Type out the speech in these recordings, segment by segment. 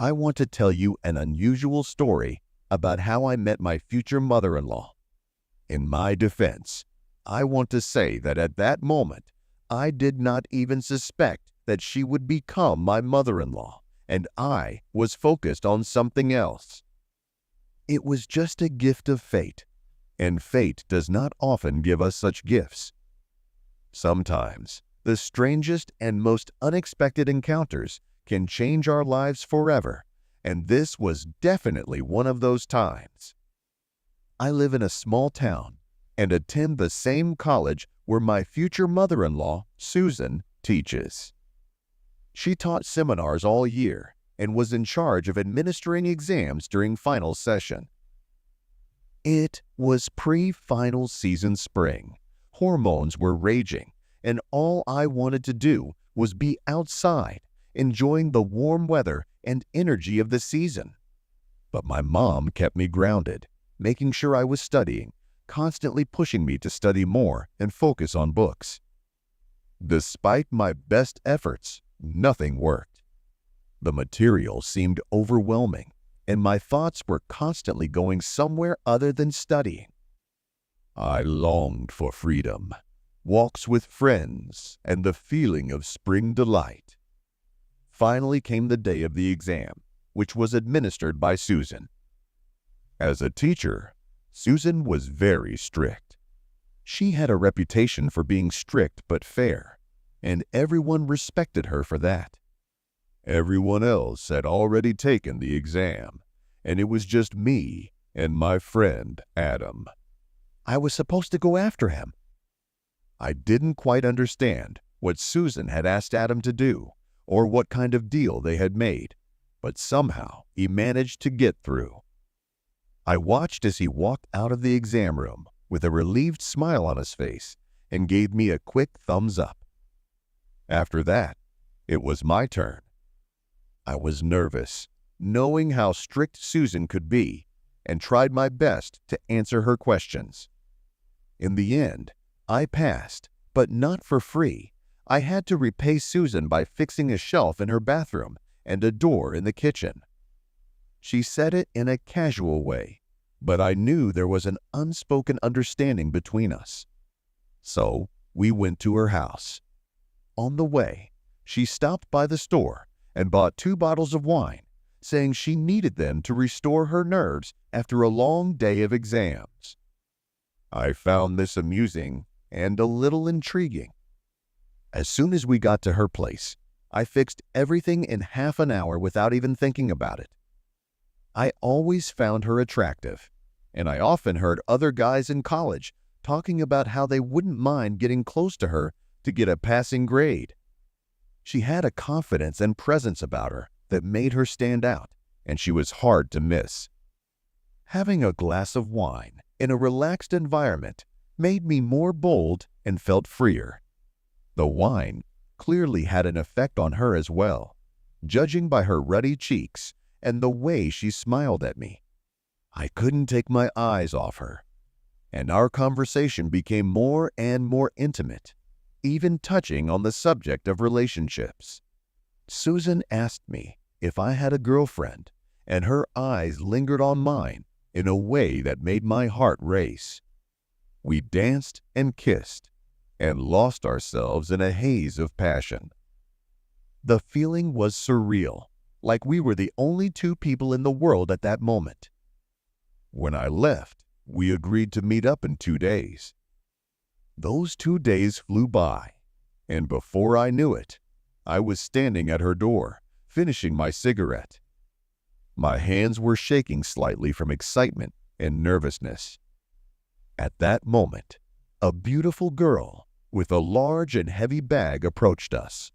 I want to tell you an unusual story about how I met my future mother-in-law. In my defense, I want to say that at that moment, I did not even suspect that she would become my mother-in-law, and I was focused on something else. It was just a gift of fate, and fate does not often give us such gifts. Sometimes, the strangest and most unexpected encounters can change our lives forever, and this was definitely one of those times. I live in a small town and attend the same college where my future mother-in-law, Susan, teaches. She taught seminars all year and was in charge of administering exams during final session. It was pre-final season spring. Hormones were raging, and all I wanted to do was be outside, enjoying the warm weather and energy of the season. But my mom kept me grounded, making sure I was studying, constantly pushing me to study more and focus on books. Despite my best efforts, nothing worked. The material seemed overwhelming, and my thoughts were constantly going somewhere other than studying. I longed for freedom, walks with friends, and the feeling of spring delight. Finally came the day of the exam, which was administered by Susan. As a teacher, Susan was very strict. She had a reputation for being strict but fair, and everyone respected her for that. Everyone else had already taken the exam, and it was just me and my friend Adam. I was supposed to go after him. I didn't quite understand what Susan had asked Adam to do or what kind of deal they had made, but somehow he managed to get through. I watched as he walked out of the exam room with a relieved smile on his face and gave me a quick thumbs up. After that, it was my turn. I was nervous, knowing how strict Susan could be, and tried my best to answer her questions. In the end, I passed, but not for free. I had to repay Susan by fixing a shelf in her bathroom and a door in the kitchen. She said it in a casual way, but I knew there was an unspoken understanding between us. So we went to her house. On the way, she stopped by the store and bought 2 bottles of wine, saying she needed them to restore her nerves after a long day of exams. I found this amusing and a little intriguing. As soon as we got to her place, I fixed everything in half an hour without even thinking about it. I always found her attractive, and I often heard other guys in college talking about how they wouldn't mind getting close to her to get a passing grade. She had a confidence and presence about her that made her stand out, and she was hard to miss. Having a glass of wine in a relaxed environment made me more bold and felt freer. The wine clearly had an effect on her as well, judging by her ruddy cheeks and the way she smiled at me. I couldn't take my eyes off her, and our conversation became more and more intimate, even touching on the subject of relationships. Susan asked me if I had a girlfriend, and her eyes lingered on mine in a way that made my heart race. We danced and kissed and lost ourselves in a haze of passion. The feeling was surreal, like we were the only 2 people in the world at that moment. When I left, we agreed to meet up in 2 days. Those 2 days flew by, and before I knew it, I was standing at her door, finishing my cigarette. My hands were shaking slightly from excitement and nervousness. At that moment, a beautiful girl with a large and heavy bag approached us.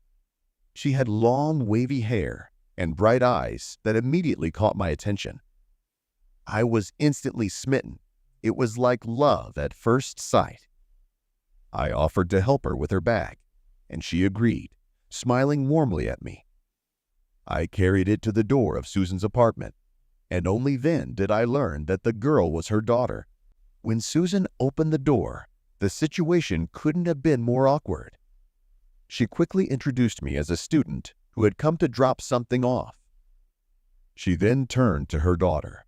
She had long, wavy hair and bright eyes that immediately caught my attention. I was instantly smitten. It was like love at first sight. I offered to help her with her bag, and she agreed, smiling warmly at me. I carried it to the door of Susan's apartment, and only then did I learn that the girl was her daughter. When Susan opened the door, the situation couldn't have been more awkward. She quickly introduced me as a student who had come to drop something off. She then turned to her daughter.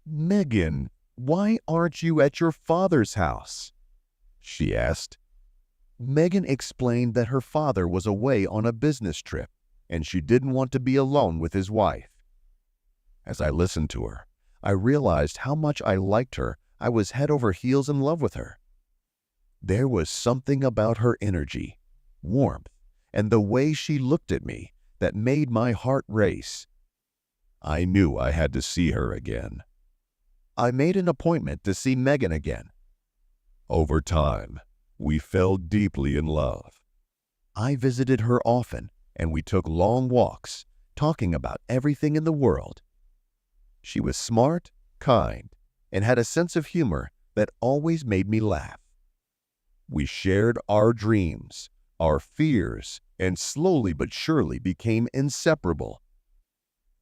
"Megan, why aren't you at your father's house?" she asked. Megan explained that her father was away on a business trip and she didn't want to be alone with his wife. As I listened to her, I realized how much I liked her. I was head over heels in love with her. There was something about her energy, warmth, and the way she looked at me that made my heart race. I knew I had to see her again. I made an appointment to see Megan again. Over time, we fell deeply in love. I visited her often, and we took long walks, talking about everything in the world. She was smart, kind, and had a sense of humor that always made me laugh. We shared our dreams, our fears, and slowly but surely became inseparable.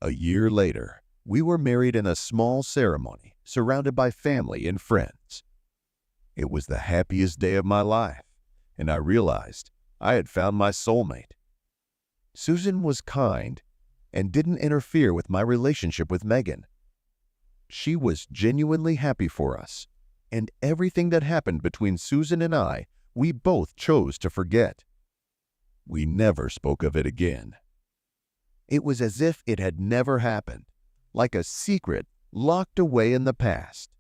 A year later, we were married in a small ceremony, surrounded by family and friends. It was the happiest day of my life, and I realized I had found my soulmate. Susan was kind and didn't interfere with my relationship with Megan. She was genuinely happy for us, and everything that happened between Susan and I, we both chose to forget. We never spoke of it again. It was as if it had never happened, like a secret locked away in the past.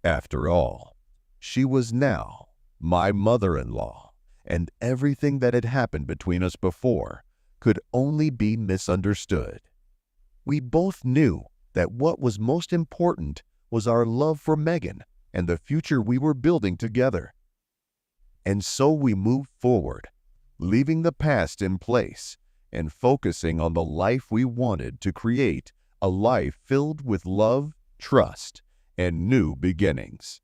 After all, she was now my mother-in-law, and everything that had happened between us before could only be misunderstood. We both knew that what was most important was our love for Megan and the future we were building together. And so we moved forward, leaving the past in place and focusing on the life we wanted to create, a life filled with love, trust, and new beginnings.